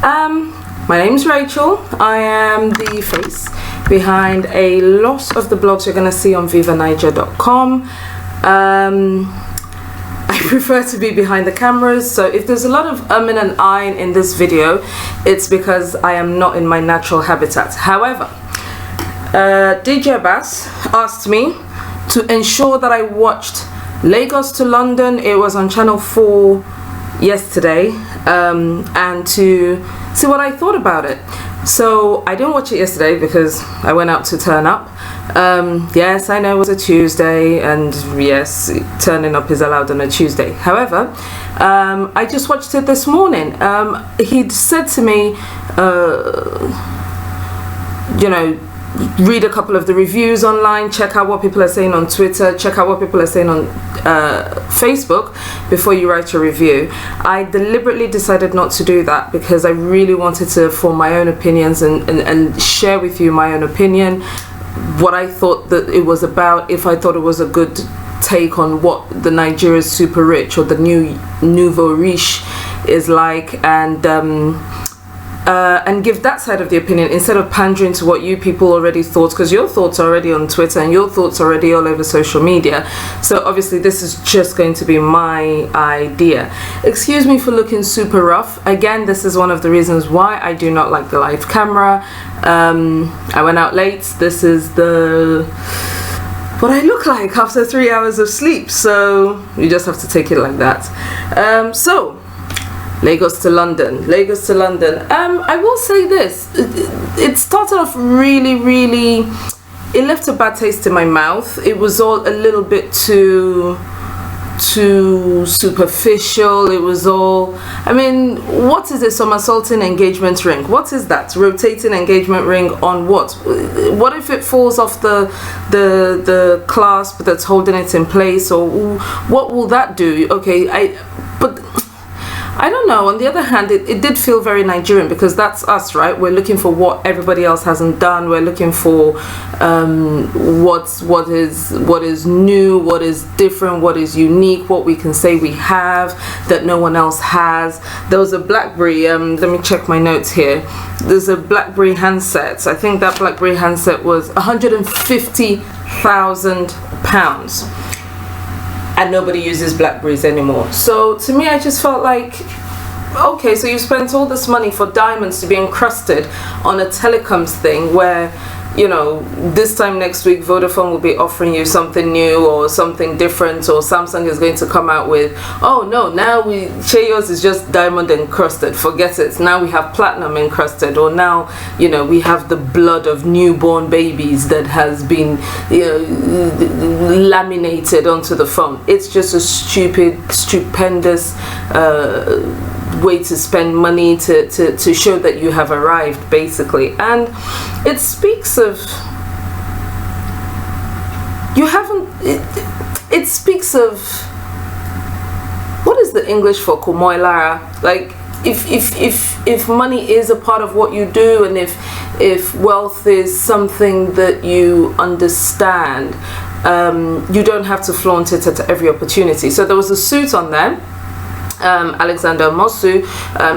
My name's Rachel. I am the face behind a lot of the blogs you're going to see on vivaniger.com. I prefer to be behind the cameras, so if there's a lot of and ahhing in this video, it's because I am not in my natural habitat. However, DJ Bass asked me to ensure that I watched Lagos to London. It was on Channel 4 yesterday, and to see what I thought about it. So I didn't watch it yesterday because I went out to turn up. Yes, I know it was a Tuesday, and yes, turning up is allowed on a Tuesday. However, I just watched it this morning. He'd said to me, read a couple of the reviews online, check out what people are saying on Twitter, check out what people are saying on Facebook before you write a review. I deliberately decided not to do that because I really wanted to form my own opinions and share with you my own opinion, what I thought that it was about, if I thought it was a good take on what the Nigeria's super rich or the new nouveau riche is like, and give that side of the opinion instead of pandering to what you people already thought, because your thoughts are already on Twitter and your thoughts are already all over social media. So obviously this is just going to be my idea. Excuse me for looking super rough. Again, this is one of the reasons why I do not like the live camera. I went out late. This is what I look like after 3 hours of sleep, so you just have to take it like that. So Lagos to London. I will say this, it started off really, it left a bad taste in my mouth. It was all a little bit too superficial. It was all, what is a somersaulting engagement ring? What is that? Rotating engagement ring on what? What if it falls off the clasp that's holding it in place, or what will that do? Okay, I don't know. On the other hand, it did feel very Nigerian, because that's us, right? We're looking for what everybody else hasn't done. We're looking for what is new, what is different, what is unique, what we can say we have that no one else has. There was a BlackBerry. Let me check my notes here. There's a BlackBerry handset. I think that BlackBerry handset was £150,000. And nobody uses BlackBerries anymore. So to me, I just felt like, okay, so you spent all this money for diamonds to be encrusted on a telecoms thing where, this time next week Vodafone will be offering you something new or something different, or Samsung is going to come out with, oh no, now Cheyo's is just diamond encrusted, forget it, now we have platinum encrusted, or now we have the blood of newborn babies that has been laminated onto the phone. It's just a stupendous way to spend money to show that you have arrived, basically. And it speaks of it speaks of, what is the English for kumoilara? Like, if money is a part of what you do, and if wealth is something that you understand, you don't have to flaunt it at every opportunity. So there was a suit on there. Alexander Mosu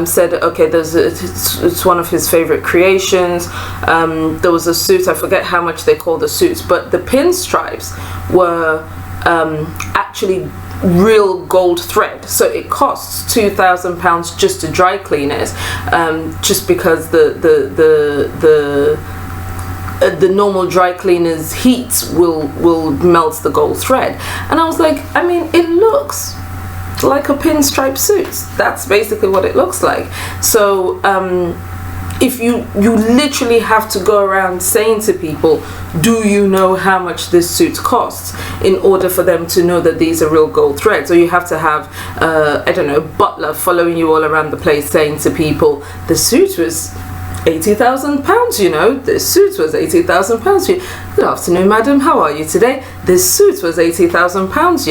said, okay, it's one of his favorite creations. There was a suit, I forget how much they call the suits, but the pinstripes were actually real gold thread, so it costs £2,000 just to dry clean it, just because the normal dry cleaner's heat will melt the gold thread. And I was like, it looks like a pinstripe suit. That's basically what it looks like. So if you literally have to go around saying to people, do you know how much this suit costs, in order for them to know that these are real gold threads? Or you have to have butler following you all around the place saying to people, the suit was £80,000, this suit was £80,000. Good afternoon, madam, how are you today? This suit was £80,000,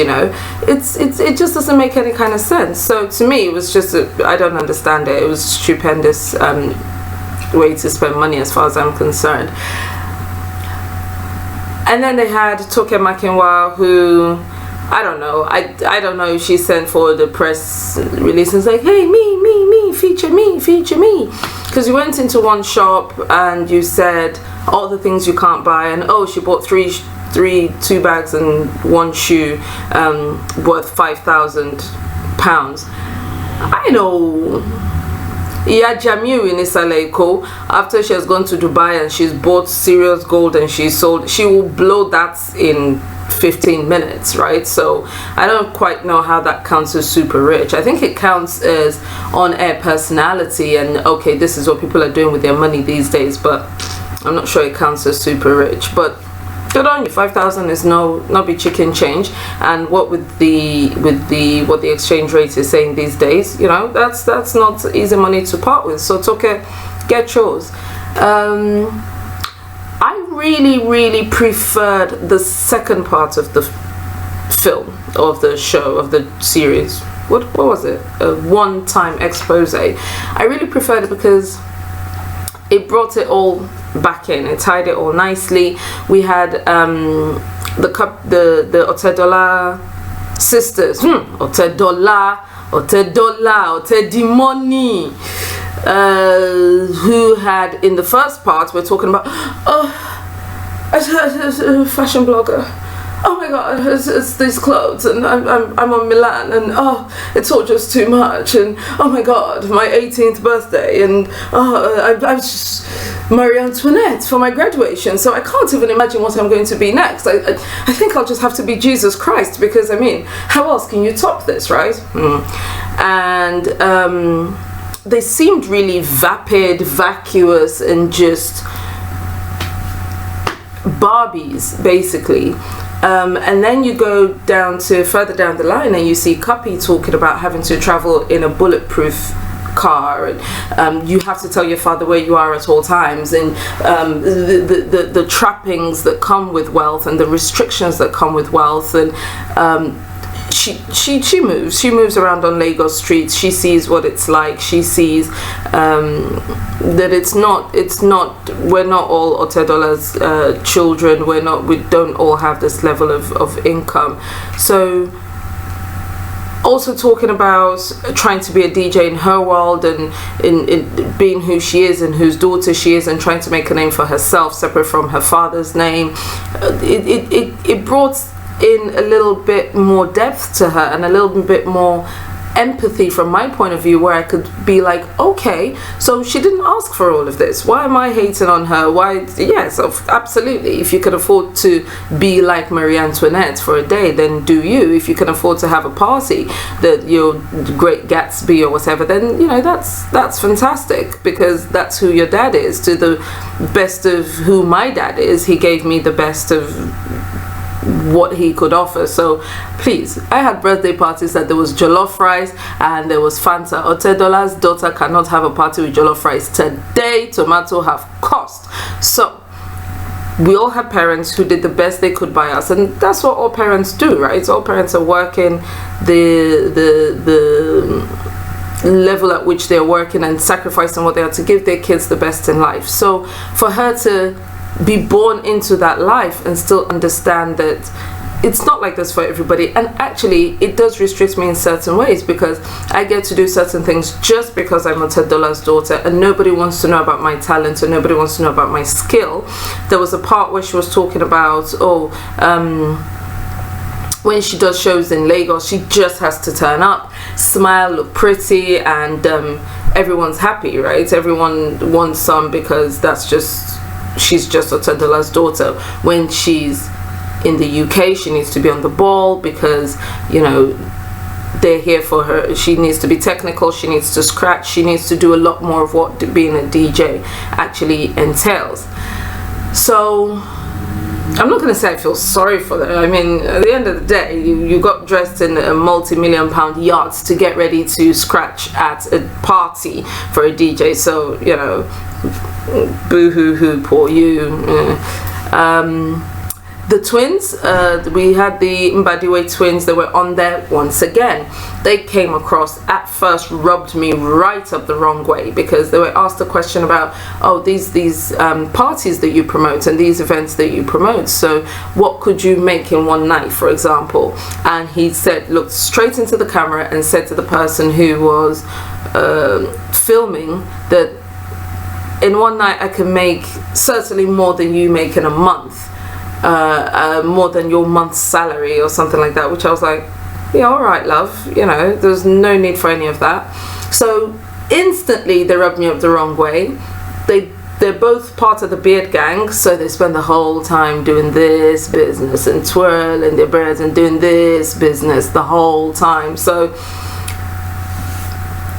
it just doesn't make any kind of sense. So to me, it was just I don't understand it. It was a stupendous way to spend money, as far as I'm concerned. And then they had Toke Makinwa, who I don't know. I don't know if she sent for the press release and was like, hey, me, feature me, feature me. Because you went into one shop and you said all the things you can't buy, and oh, she bought two bags and one shoe worth £5,000. I know. Yeah, Jamiu in Isaleiko, after she has gone to Dubai and she's bought serious gold and she will blow that in 15 minutes, right? So I don't quite know how that counts as super rich. I think it counts as on-air personality and okay, this is what people are doing with their money these days, but I'm not sure it counts as super rich. But good on you. 5,000 is not be chicken change, and what with what the exchange rate is saying these days, you know, that's not easy money to part with. So Toke, get yours. I really preferred the second part of the film, of the show, of the series. What was it? A one-time expose. I really preferred it because it brought it all back in. It tied it all nicely. We had the Otedola sisters, Otedola, Otedimoni, who had in the first part, we're talking about a fashion blogger. Oh my god, it's these clothes, and I'm on Milan, and oh, it's all just too much, and oh my god, my 18th birthday, and I was just Marie Antoinette for my graduation, so I can't even imagine what I'm going to be next. I think I'll just have to be Jesus Christ, because I mean, how else can you top this, right? And they seemed really vapid, vacuous, and just Barbies, basically. And then you go down to further down the line and you see Cuppy talking about having to travel in a bulletproof car, and you have to tell your father where you are at all times, and the trappings that come with wealth and the restrictions that come with wealth, and she moves around on Lagos streets. She sees what it's like. She sees that it's not we're not all Otedola's children. We don't all have this level of income. So also talking about trying to be a DJ in her world, and in being who she is and whose daughter she is, and trying to make a name for herself separate from her father's name. It brought in a little bit more depth to her and a little bit more empathy from my point of view, where I could be like, okay, so she didn't ask for all of this. Why am I hating on her? Why? Yes, absolutely. If you can afford to be like Marie Antoinette for a day, then do you. If you can afford to have a party that your Great Gatsby or whatever, then you know that's fantastic, because that's who your dad is. To the best of who my dad is, he gave me the best of what he could offer. So please, I had birthday parties that there was jollof rice and there was Fanta. Otedola's daughter cannot have a party with jollof rice today. Tomato have cost. So we all had parents who did the best they could by us, and that's what all parents do, right? All parents are working the level at which they're working and sacrificing what they are to give their kids the best in life. So for her to be born into that life and still understand that it's not like this for everybody, and actually it does restrict me in certain ways, because I get to do certain things just because I'm Otedola's daughter, and nobody wants to know about my talent, and nobody wants to know about my skill. There was a part where she was talking about when she does shows in Lagos, she just has to turn up, smile, look pretty, and everyone's happy, right? Everyone wants some, because she's just Otedola's daughter. When she's in the UK, she needs to be on the ball, because you know they're here for her. She needs to be technical, she needs to scratch, she needs to do a lot more of what being a DJ actually entails. So I'm not going to say I feel sorry for them. I mean, at the end of the day, you got dressed in a multi-million-pound yachts to get ready to scratch at a party for a DJ. So, you know, boo-hoo-hoo, poor you. The twins, we had the Mbadiwe twins that were on there once again. They came across, at first rubbed me right up the wrong way, because they were asked a question about, oh, these parties that you promote and these events that you promote, so what could you make in one night, for example? And he said, looked straight into the camera and said to the person who was filming that in one night I can make certainly more than you make in a month, more than your month's salary or something like that, which I was like, yeah, all right, love, you know, there's no need for any of that. So instantly they rubbed me up the wrong way. They're both part of the beard gang, so they spend the whole time doing this business and twirling their beards and doing this business the whole time. So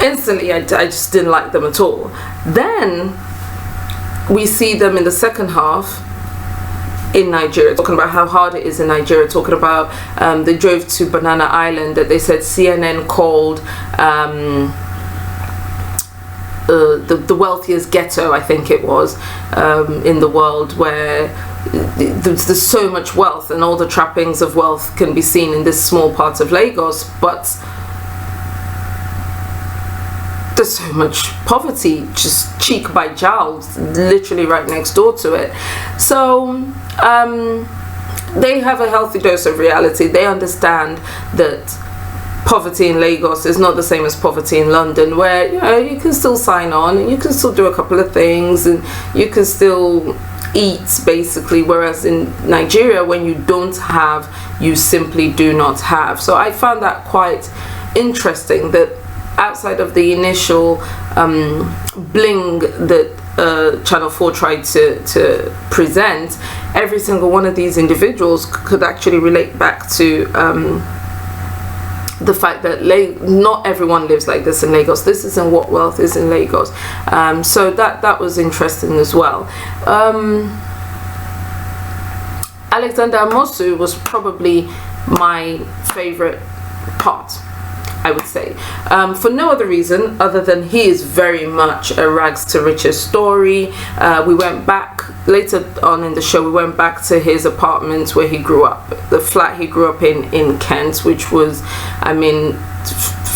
instantly I just didn't like them at all. Then we see them in the second half in Nigeria, talking about how hard it is in Nigeria, talking about they drove to Banana Island, that they said CNN called the wealthiest ghetto, I think it was, in the world, where there's so much wealth and all the trappings of wealth can be seen in this small part of Lagos, but there's so much poverty just cheek by jowl, literally right next door to it. So they have a healthy dose of reality. They understand that poverty in Lagos is not the same as poverty in London, where, you know, you can still sign on and you can still do a couple of things and you can still eat, basically, whereas in Nigeria, when you don't have, you simply do not have. So I found that quite interesting, that outside of the initial bling that Channel 4 tried to present, every single one of these individuals could actually relate back to the fact that not everyone lives like this in Lagos. This isn't what wealth is in Lagos. So that was interesting as well. Alexander Amosu was probably my favorite part, I would say, for no other reason other than he is very much a rags to riches story. We went back later on in the show, we went back to his apartment where he grew up, the flat he grew up in Kent, which was, I mean,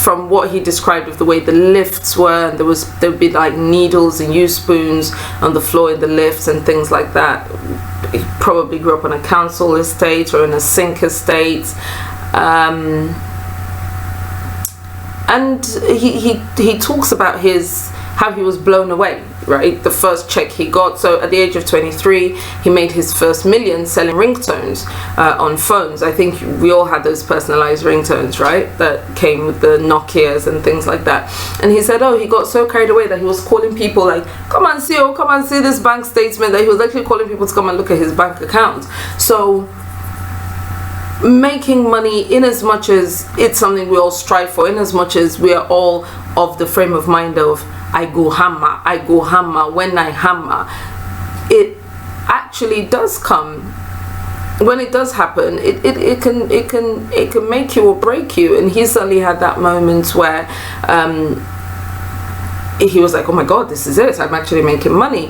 from what he described of the way the lifts were, and there'd be like needles and used spoons on the floor in the lifts and things like that. He probably grew up on a council estate or in a sink estate. And he talks about how he was blown away, right? The first check he got. So at the age of 23, he made his first million selling ringtones on phones. I think we all had those personalized ringtones, right? That came with the Nokias and things like that. And he said, oh, he got so carried away that he was calling people like, come and see this bank statement, that he was actually calling people to come and look at his bank account. So making money, in as much as it's something we all strive for, in as much as we are all of the frame of mind of I go hammer when I hammer, it actually does come. When it does happen, it can make you or break you. And he certainly had that moment where he was like, oh my god, this is it, I'm actually making money.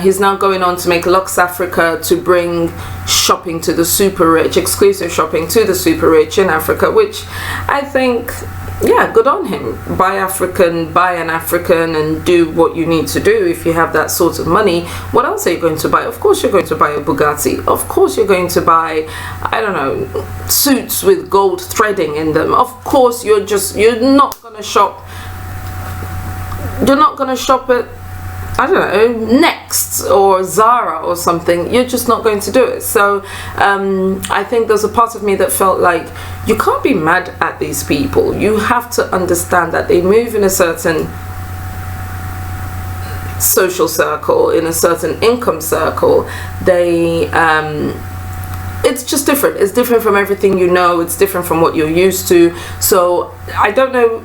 He's now going on to make Lux Africa, to bring shopping to the super rich, exclusive shopping to the super rich in Africa, which I think, yeah, good on him. Buy an African and do what you need to do if you have that sort of money. What else are you going to buy? Of course you're going to buy a Bugatti. Of course you're going to buy, I don't know, suits with gold threading in them. Of course you're not going to shop. You're not going to shop at, I don't know, Next or Zara or something. You're just not going to do it. So I think there's a part of me that felt like you can't be mad at these people. You have to understand that they move in a certain social circle, in a certain income circle. It's just different. It's different from everything you know. It's different from what you're used to. So I don't know.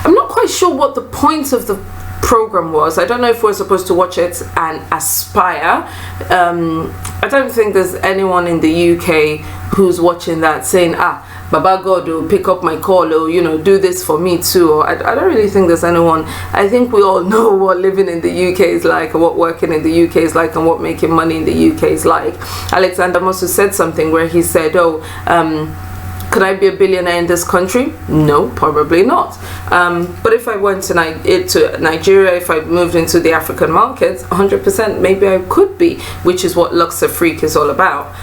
I'm not quite sure what the point of the program was. I don't know if we're supposed to watch it and aspire. I don't think there's anyone in the UK who's watching that saying, Baba God will pick up my call, or, you know, do this for me too. Or I don't really think there's anyone. I think we all know what living in the UK is like, and what working in the UK is like, and what making money in the UK is like. Alexander also said something where he said, could I be a billionaire in this country? No, probably not. But if I went to Nigeria, if I moved into the African markets, 100% maybe I could be, which is what Luxor Freak is all about.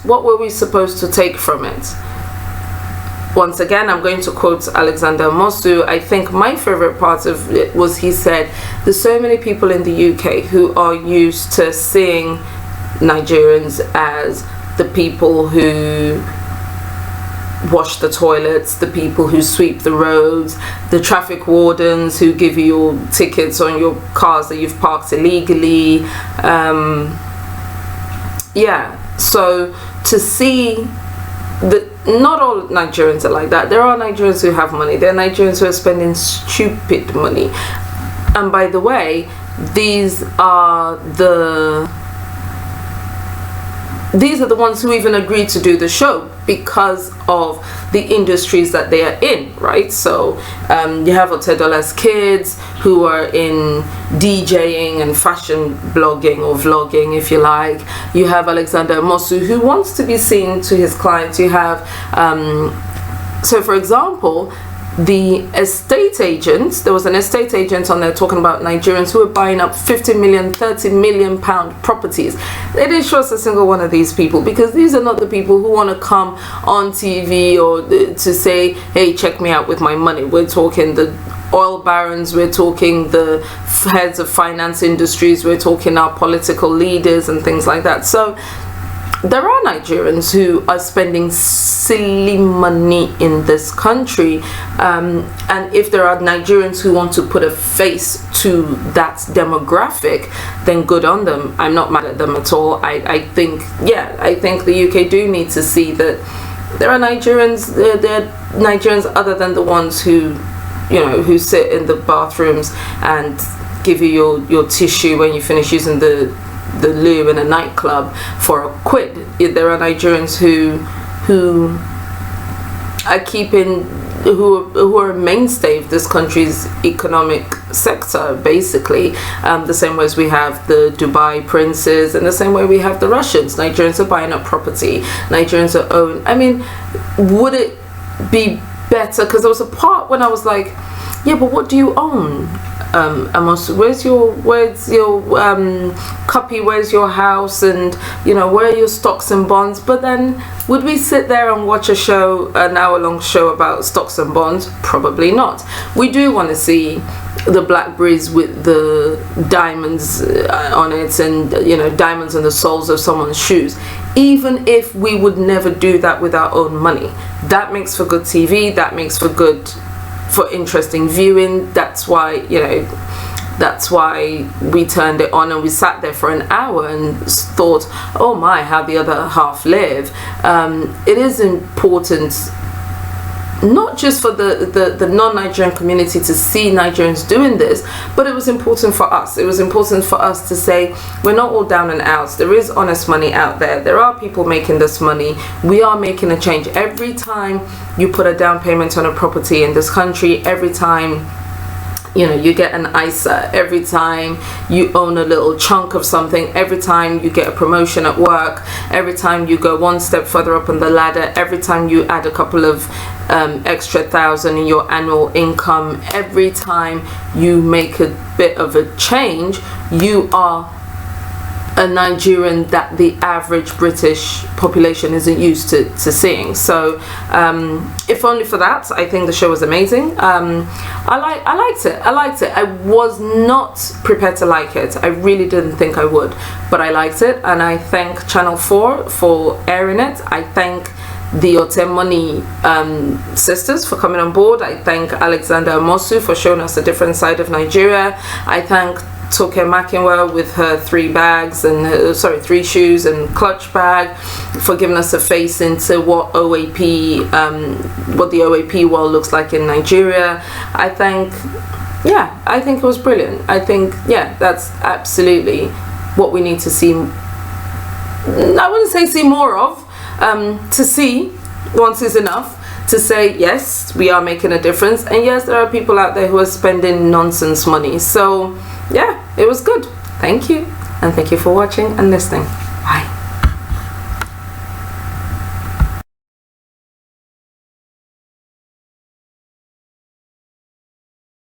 What were we supposed to take from it? once again, I'm going to quote Alexander Mosu. I think my favorite part of it was he said, there's so many people in the UK who are used to seeing Nigerians as the people who wash the toilets, the people who sweep the roads, the traffic wardens who give you your tickets on your cars that you've parked illegally. So to see that not all Nigerians are like that. There are Nigerians who have money. There are Nigerians who are spending stupid money. And by the way, these are the ones who even agreed to do the show because of the industries that they are in, right? So you have Otedola's kids who are in DJing and fashion blogging or vlogging, if you like. You have Alexander Mosu, who wants to be seen to his clients. You have, so for example, the estate agents, there was an estate agent on there talking about Nigerians who were buying up 50 million, 30 million pound properties. They didn't show us a single one of these people, because these are not the people who want to come on TV or to say, hey, check me out with my money. We're talking the oil barons, we're talking the heads of finance industries, we're talking our political leaders and things like that. So there are Nigerians who are spending silly money in this country, and if there are Nigerians who want to put a face to that demographic, then good on them. I'm not mad at them at all. I think the UK do need to see that there are Nigerians, there are Nigerians other than the ones who, who sit in the bathrooms and give you your tissue when you finish using the loo in a nightclub for £1. There are Nigerians who are who are a mainstay of this country's economic sector, basically. The same way as we have the Dubai princes, and the same way we have the Russians. Nigerians are buying up property. Nigerians are owned. I mean, would it be better? Because there was a part when I was like, yeah, but what do you own? Amos, where's your copy, where's your house, and where are your stocks and bonds? But then would we sit there and watch a show, an hour-long show about stocks and bonds? Probably not. We do want to see the Blackberries with the diamonds on it, and diamonds in the soles of someone's shoes, even if we would never do that with our own money. That makes for good TV, that makes for interesting viewing. That's why we turned it on and we sat there for an hour and thought, oh my, how the other half live. It is important not just for the non-Nigerian community to see Nigerians doing this, but it was important for us. It was important for us to say, we're not all down and out. There is honest money out there. There are people making this money. We are making a change. Every time you put a down payment on a property in this country, every time you get an ISA, every time you own a little chunk of something, every time you get a promotion at work, every time you go one step further up on the ladder, every time you add a couple of extra thousand in your annual income, every time you make a bit of a change, you are a Nigerian that the average British population isn't used to seeing. So if only for that, I think the show was amazing. I liked it. I was not prepared to like it. I really didn't think I would, but I liked it, and I thank Channel 4 for airing it. I thank the Otemoni sisters for coming on board. I thank Alexander Mosu for showing us a different side of Nigeria. I thank Toke Makinwa with her 3 bags and 3 shoes and clutch bag for giving us a face into what the OAP world looks like in Nigeria. I think it was brilliant. I think that's absolutely what we need to see. I wouldn't say see more of. To see once is enough. To say, yes, we are making a difference, and yes, there are people out there who are spending nonsense money. So yeah, it was good. Thank you, and thank you for watching and listening.